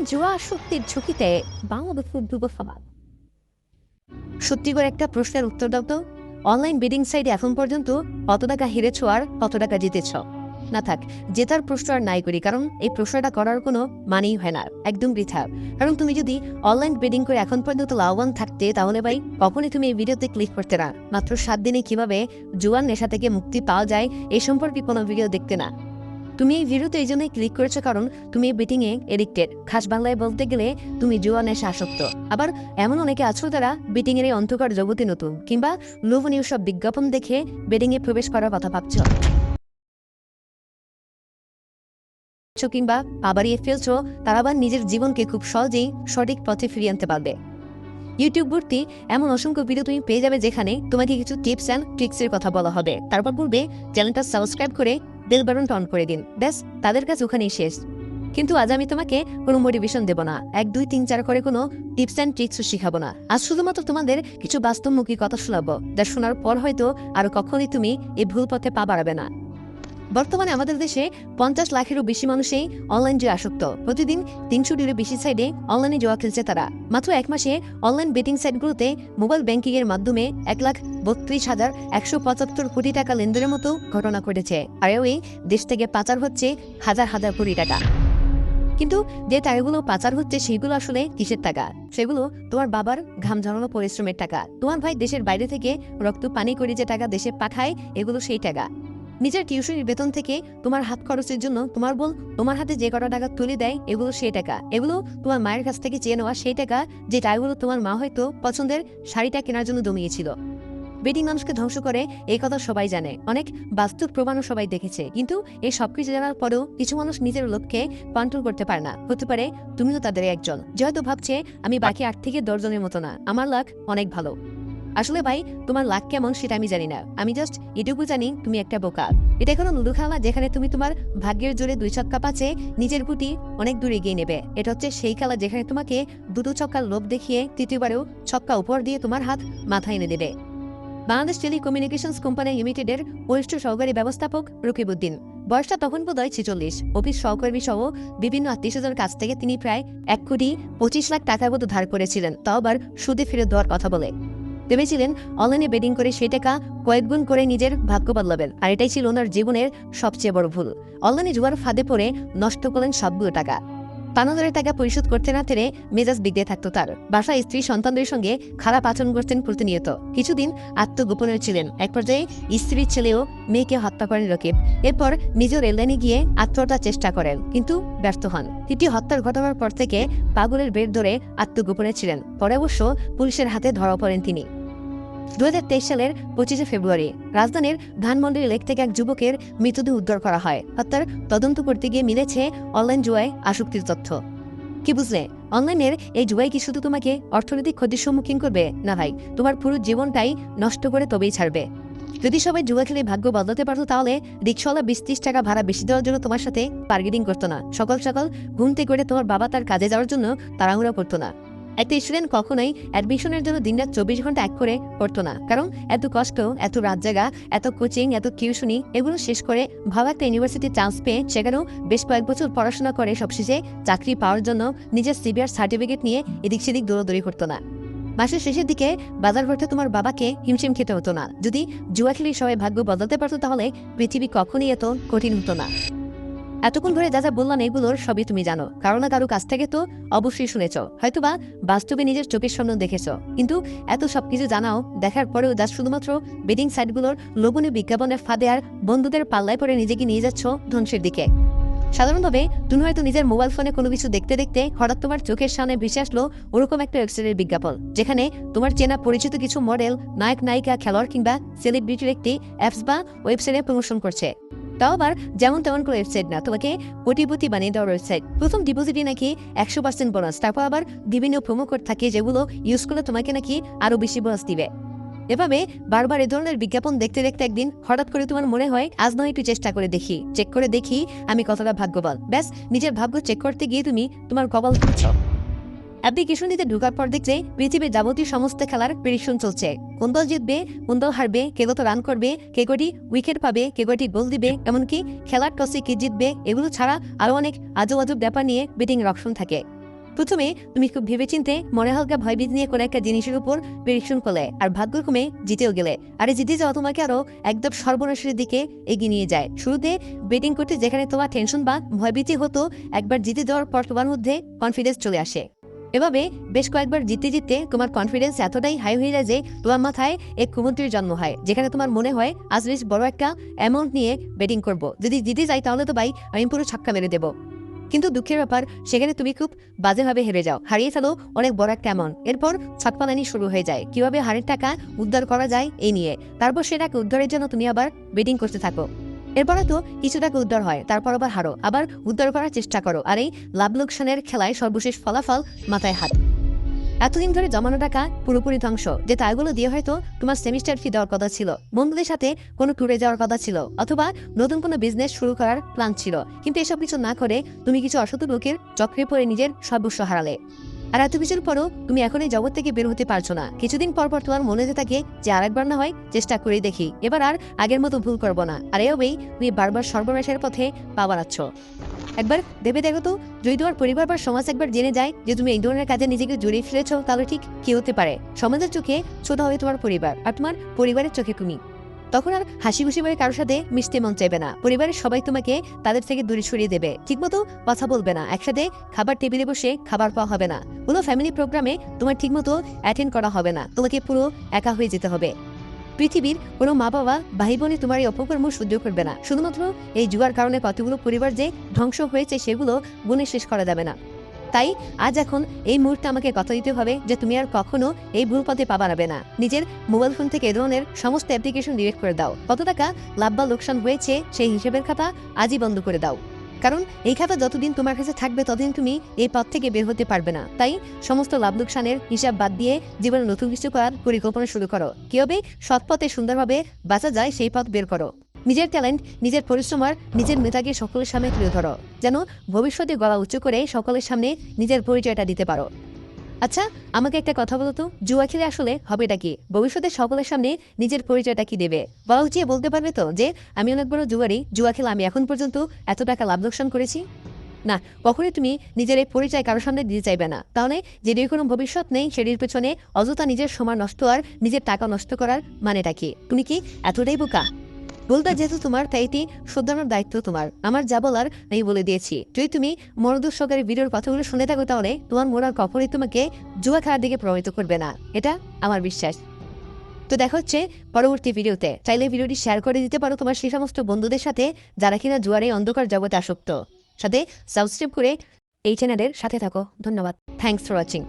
জুয়া আসক্তির ঝুঁকিতে বাংলাদেশের যুব সমাজ। সত্যি করে একটা প্রশ্নের উত্তর দাও তো, অনলাইন বেডিং সাইটে এখন পর্যন্ত কত টাকা হেরেছ আর কত টাকা জিতেছ? না থাক, জেতার প্রশ্ন আর নাই করি, কারণ এই প্রশ্নটা করার কোনো মানেই হয় না, একদম বৃথা। কারণ তুমি যদি অনলাইন বেডিং করে এখন পর্যন্ত লাভবান থাকতে, তাহলে ভাই কখনই তুমি এই ভিডিওতে ক্লিক করতে না। মাত্র 7 দিনে কিভাবে জুয়ার নেশা থেকে মুক্তি পাওয়া যায় এই সম্পর্কে কোনো ভিডিও দেখতে না। তুমি এই ভিডিওতে এই জন্যই ক্লিক করেছো কারণ তুমি বেটিংয়ে এডিক্টেড। খাস বাংলায় বলতে গেলে তুমি জুয়া নেশা আসক্ত। আবার এমন অনেকে আছো যারা বেটিংয়ের এই অন্ধকার জগতে নতুন, কিংবা লোভনীয় সব বিজ্ঞাপন দেখে বেটিংয়ে প্রবেশ করার কথা ভাবছ, কিংবা আবারিয়ে ফেলছো। তারা আবার নিজের জীবনকে খুব সহজেই সঠিক পথে ফিরিয়ে আনতে পারবে। ইউটিউব ভর্তি এমন অসংখ্য ভিডিও তুমি পেয়ে যাবে যেখানে তোমাকে কিছু টিপস অ্যান্ড ট্রিক্সের কথা বলা হবে। তারপর বলবে চ্যানেলটা সাবস্ক্রাইব করে বেল বাটনটা অন করে দিন, ব্যাস তাদের কাছে ওখানেই শেষ। কিন্তু আজ আমি তোমাকে কোনো মোটিভেশন দেব না, 1 2 3 4 করে কোনো টিপস অ্যান্ড ট্রিক্সও শিখাবো না। আজ শুধুমাত্র তোমাদের কিছু বাস্তবমুখী কথা শোনাবো, যা শোনার পর হয়তো আর কখনই তুমি এই ভুল পথে পা বাড়াবে না। বর্তমানে আমাদের দেশে 50 লাখেরও বেশি মানুষই অনলাইন জুয়া আসক্ত। প্রতিদিন 300-টিরও বেশি সাইডে অনলাইনে জুয়া খেলছে তারা। মাত্র 1 মাসে অনলাইন বেটিং সাইটগুলোতে মোবাইল ব্যাংকিং এর মাধ্যমে 1,32,175 কোটি টাকা লেনদেনের মতো ঘটনা ঘটেছে। আর এই দেশ থেকে পাচার হচ্ছে হাজার হাজার কোটি টাকা। কিন্তু যে টাকাগুলো পাচার হচ্ছে সেগুলো আসলে কিসের টাকা? সেগুলো তোমার বাবার ঘাম ঝরানো পরিশ্রমের টাকা। তোমার ভাই দেশের বাইরে থেকে রক্ত পানি করে যে টাকা দেশে পাঠায়, এগুলো সেই টাকা। নিজের টিউশনির বেতন থেকে তোমার হাত খরচের জন্য তোমার বোন তোমার হাতে যে কটা টাকা তুলে দেয়, এগুলো সেই টাকা। এগুলো তোমার মায়ের কাছ থেকে চেয়ে নেওয়া সেই টাকা, যে টাকাগুলো তোমার মা হয়তো পছন্দের শাড়িটা কেনার জন্য জমিয়েছিল। বেটিং মানুষকে ধ্বংস করে, এই কথা সবাই জানে, অনেক বাস্তব প্রমাণও সবাই দেখেছে। কিন্তু এই সবকিছু জানার পরেও কিছু মানুষ নিজের লোককে কন্ট্রোল করতে পারে না। হতে পারে তুমিও তাদের একজন, যে হয়তো ভাবছে আমি বাকি 8 থেকে 10 জনের মতো না, আমার লাক অনেক ভালো। আসলে ভাই, তোমার লাক কেমন সেটা আমি জানি না, আমি জাস্ট এটুকু জানি তুমি একটা বোকা। এটা কোনো লুডু খেলা যেখানে তুমি তোমার ভাগ্যের জোরে 2 ছক্কা পাচে নিজের গুটি অনেক দূরে এগিয়ে নেবে। এটা হচ্ছে সেই খেলা যেখানে তোমাকে 2 ছক্কার লোভ দেখিয়ে তৃতীয়বারেও ছক্কা উপর দিয়ে তোমার হাত মাথায় এনে দেবে। বাংলাদেশ টেলিকমিউনিকেশনস কোম্পানি লিমিটেডের বরিষ্ঠ সহকারী ব্যবস্থাপক রকিবউদ্দিন, বয়সটা তখন বোধহয় 46, অফিস সহকর্মী সহ বিভিন্ন আত্মীয়স্বজনের কাছ থেকে তিনি প্রায় 1,25,00,000 টাকার মতো ধার করেছিলেন, তাও আবার সুদে ফেরত দেওয়ার কথা বলে। ভেবেছিলেন অনলাইনে বেটিং করে সেই টাকা কয়েক গুণ করে নিজের ভাগ্য বদলাবেন, আর এটাই ছিল ওনার জীবনের সবচেয়ে বড় ভুল। অনলাইনে জুয়ার ফাঁদে পড়ে নষ্ট করলেন সবগুলো টাকা। পানাদারের টাকা পরিশোধ করতে না পেরে মেজাজ বিগড়ে থাকতো তার। বাসায় স্ত্রী সন্তানদের সঙ্গে খারাপ আচরণ করতেন প্রতিনিয়ত। কিছুদিন আত্মগোপনে ছিলেন। এক পর্যায়ে স্ত্রীর ছেলেও মেয়েকে হত্যা করেন রকিব। এরপর নিজের রেললাইনে গিয়ে আত্মহত্যার চেষ্টা করেন, কিন্তু ব্যর্থ হন। তৃতীয় হত্যার ঘটনার পর থেকে পাগলের বের ধরে আত্মগোপনে ছিলেন। পরে অবশ্য পুলিশের হাতে ধরা পড়েন তিনি। 2023 সালের 25 ফেব্রুয়ারি রাজধানীর ধানমন্ডির লেক থেকে এক যুবকের মৃতদেহ উদ্ধার করা হয়। হত্যার তদন্ত করতে গিয়ে মিলেছে অনলাইন জুয়ায় আসক্তির তথ্য। কি বুঝলে? অনলাইনের এই জুয়াই কি শুধু তোমাকে অর্থনৈতিক ক্ষতির সম্মুখীন করবে? না ভাই, তোমার পুরো জীবনটাই নষ্ট করে তবেই ছাড়বে। যদি সবাই জুয়া খেলে ভাগ্য বদলাতে পারতো, তাহলে রিক্সাওয়ালা 20-30 টাকা ভাড়া বেশি দেওয়ার জন্য তোমার সাথে বার্গেনিং করতো না। সকাল সকাল ঘুম থেকে করে তোমার বাবা তার কাজে যাওয়ার জন্য তাড়াহুড়া করতো না। একটা স্টুডেন্ট কখনোই অ্যাডমিশনের জন্য দিনরাত 24 ঘন্টা এক করে পড়তো না, কারণ এত কষ্ট, এত রাত জাগা, এত কোচিং, এত টিউশনি, এগুলো শেষ করে ভালো একটা ইউনিভার্সিটির চান্স পেয়ে সেখানেও বেশ কয়েক বছর পড়াশোনা করে সবশেষে চাকরি পাওয়ার জন্য নিজের সিবিআর সার্টিফিকেট নিয়ে এদিক সেদিক দৌড়াদৌড়ি করতো না। মাসের শেষের দিকে বাজার করতে তোমার বাবাকে হিমশিম খেতে হতো না। যদি জুয়া খেলে সবাই ভাগ্য বদলাতে পারতো, তাহলে পৃথিবী কখনই এত কঠিন হতো না। এতক্ষণ ধরে যা যা বললাম এগুলোর সবই তুমি জানো, কারো না কারো কাছ থেকে তো অবশ্যই শুনেছ, হয়তোবা বাস্তবে নিজের চোখের সামনে দেখেছ। কিন্তু এত সবকিছু জানাও, দেখার পরেও যা শুধুমাত্র বেটিং সাইটগুলোর লোভনীয় বিজ্ঞাপনের ফাঁদে আর বন্ধুদের পাল্লায় পরে নিজেকে নিয়ে যাচ্ছ ধ্বংসের দিকে। সাধারণভাবে তুমি হয়তো নিজের মোবাইল ফোনে কোনো কিছু দেখতে দেখতে হঠাৎ তোমার চোখের সামনে ভেসে আসলো ওরকম একটা ওয়েবসাইটের বিজ্ঞাপন, যেখানে তোমার চেনা পরিচিত কিছু মডেল, নায়ক নায়িকা, খেলোয়াড় কিংবা সেলিব্রিটির একটি অ্যাপস বা ওয়েবসাইটে প্রমোশন করছে। তাও আবার যেমন তেমন কোনো ওয়েবসাইট না, তোমাকে কোটিপতি বানিয়ে দেওয়ার ওয়েবসাইট। প্রথম ডিপোজিটে নাকি 100% বোনাস, তারপর আবার বিভিন্ন প্রোমো কোড থাকে যেগুলো ইউজ করলে তোমাকে নাকি আরো বেশি বোনাস দিবে। এভাবে বারবার এ ধরনের বিজ্ঞাপন দেখতে দেখতে একদিন হঠাৎ করে তোমার মনে হয় আজ নয় একটু চেষ্টা করে দেখি, চেক করে দেখি আমি কতটা ভাগ্যবান। ব্যাস, নিজের ভাগ্য চেক করতে গিয়ে তুমি তোমার কপাল খুঁজছ। অ্যাপ্লিকেশন দিতে ঢোকার পর দেখছে পৃথিবীর যাবতীয় সমস্ত খেলার প্রেডিকশন চলছে। কোন দল জিতবে, কোন দল হারবে, কে কত রান করবে, কে কটি উইকেট পাবে, কে কটি গোল দিবে, এমনকি খেলার টসে কে জিতবে, এগুলো ছাড়া আরো অনেক আজব আজব ব্যাপার নিয়ে বেটিং এর অপশন থাকে। প্রথমে তুমি খুব ভেবেচিন্তে মনে হালকা ভয়ভীতি নিয়ে কোনো একটা জিনিসের উপর প্রেডিকশন করলে আর ভাগ্যক্রমে জিতেও গেলে, আর এই জিতে যাওয়া তোমাকে আরো একদম সর্বনাশের দিকে এগিয়ে নিয়ে যায়। শুরুতে বেটিং করতে যেখানে তোমার টেনশন বা ভয়ভীতি হতো, একবার জিতে যাওয়ার পর তোমার মধ্যে কনফিডেন্স চলে আসে। এভাবে বেশ কয়েকবার জিততে জিততে তোমার কনফিডেন্স এতটাই হাই হয়ে যায় যে তোমার মাথায় এক কুমন্ত্রীর জন্ম হয়, যেখানে তোমার মনে হয় আজ বেশ বড় একটা অ্যামাউন্ট নিয়ে বেটিং করব, যদি জিতে যাই তাহলে তো ভাই আমি পুরো ছক্কা মেরে দেবো। কিন্তু দুঃখের ব্যাপার, সেখানে তুমি খুব বাজেভাবে হেরে যাও, হারিয়ে ফেলো অনেক বড় একটা অ্যামাউন্ট। এরপর ছটপালানি শুরু হয়ে যায় কিভাবে হারের টাকা উদ্ধার করা যায় এই নিয়ে। তারপর সেটাকে উদ্ধারের জন্য তুমি আবার বেটিং করতে থাকো। এরপর তো কিছু টাকা উদ্ধার হয়, তারপর আবার হারো, আবার উদ্ধার করার চেষ্টা করো, আর এই লাভ লোকসানের খেলায় সর্বশেষ ফলাফল মাথায় হাত। এতদিন ধরে জমানো টাকা পুরোপুরি ধ্বংস, যে টাকাগুলো দিয়ে হয়তো তোমার সেমিস্টার ফি দেওয়ার কথা ছিল, বন্ধুদের সাথে কোনো ট্যুরে যাওয়ার কথা ছিল, অথবা নতুন কোনো বিজনেস শুরু করার প্ল্যান ছিল। কিন্তু এসব কিছু না করে তুমি কিছু অসৎ লোকের চক্রে পড়ে নিজের সর্বস্ব হারালে। আর এত কিছুর পরও তুমি এখন এই জগৎ থেকে বের হতে পারছো না। কিছুদিন পর পর তোমার মনে হতে থাকে যে আরেকবার না হয় চেষ্টা করে দেখি, এবার আর আগের মতো ভুল করবো না। আর এভাবেই তুমি বারবার সর্বনাশের পথে পা বাড়াচ্ছ। একবার ভেবে দেখো তো, যদি তোমার পরিবার বা সমাজ একবার জেনে যায় যে তুমি এই ধরনের কাজে নিজেকে জড়িয়ে ফেলেছ, তাহলে ঠিক কি হতে পারে? সমাজের চোখে ছোট হবে তোমার পরিবার, আর তোমার পরিবারের চোখে তুমি। তখন আর হাসি খুশি ভাবে কারোর সাথে মিশতে মন চাইবে না, পরিবারের সবাই তোমাকে তাদের থেকে দূরে সরিয়ে দেবে, ঠিকমতো কথা বলবে না, একসাথে খাবার টেবিলে বসে খাবার পাওয়া হবে না, কোনো ফ্যামিলি প্রোগ্রামে তোমার ঠিকমতো অ্যাটেন্ড করা হবে না, তোমাকে পুরো একা হয়ে যেতে হবে। পৃথিবীর কোনো মা বাবা ভাই বোনে তোমার এই অপকর্ম সহ্য করবে না। শুধুমাত্র এই জুয়ার কারণে কতগুলো পরিবার যে ধ্বংস হয়েছে সেগুলো গুণে শেষ করা যাবে না। তাই আজ এখন এই মুহূর্তে আমাকে কথা দিতে হবে যে তুমি আর কখনো এই ভুল পথে পা বাড়াবে না। নিজের মোবাইল ফোন থেকে এ ধরনের সমস্ত অ্যাপ্লিকেশন ডিলিট করে দাও। কত টাকা লাভ বা লোকসান হয়েছে সেই হিসেবের খাতা আজই বন্ধ করে দাও, কারণ এই খাতা যতদিন তোমার কাছে থাকবে ততদিন তুমি এই পথ থেকে বের হতে পারবে না। তাই সমস্ত লাভ লোকসানের হিসাব বাদ দিয়ে জীবনে নতুন কিছু করার পরিকল্পনা শুরু করো। কিভাবে সৎ পথে সুন্দরভাবে বাঁচা যায় সেই পথ বের করো। নিজের ট্যালেন্ট, নিজের পরিশ্রম আর নিজের মেধাকে সকলের সামনে তুলে ধরো, যেন ভবিষ্যতে গলা উঁচু করে সকলের সামনে নিজের পরিচয়টা দিতে পারো। আচ্ছা, আমাকে একটা কথা বলো তো, জুয়া খেলে আসলে হবেটা কি? ভবিষ্যতে সকলের সামনে নিজের পরিচয়টা কি দেবে? বলা উচিত বলতে পারবে তো যে আমি অনেক বড় জুয়ারি, জুয়া খেলে আমি এখন পর্যন্ত এত টাকা লাভ লোকসান করেছি? না, কখনোই তুমি নিজের এই পরিচয় কারোর সামনে দিতে চাইবে না। তাহলে যেটির কোনো ভবিষ্যৎ নেই সেটির পেছনে অযথা নিজের সময় নষ্ট আর নিজের টাকা নষ্ট করার মানেটা কি? তুমি কি এতটাই বোকা? বলতে যেহেতু তোমার, তাই এটি শোধরানোর দায়িত্ব তোমার। আমার যা বলার আমি বলে দিয়েছি। যদি তুমি মনোযোগ সহকারে ভিডিওর কথাগুলো শুনে থাকো তাহলে তোমার মন আর কখনোই তোমাকে জুয়া খেলার দিকে প্রভাবিত করবে না, এটা আমার বিশ্বাস। তো দেখা হচ্ছে পরবর্তী ভিডিওতে। চাইলে ভিডিওটি শেয়ার করে দিতে পারো তোমার সেই সমস্ত বন্ধুদের সাথে যারা কিনা জুয়ারে অন্ধকার জগতে আসক্ত। সাথে সাবস্ক্রাইব করে এই চ্যানেলের সাথে থাকো। ধন্যবাদ। Thanks for watching.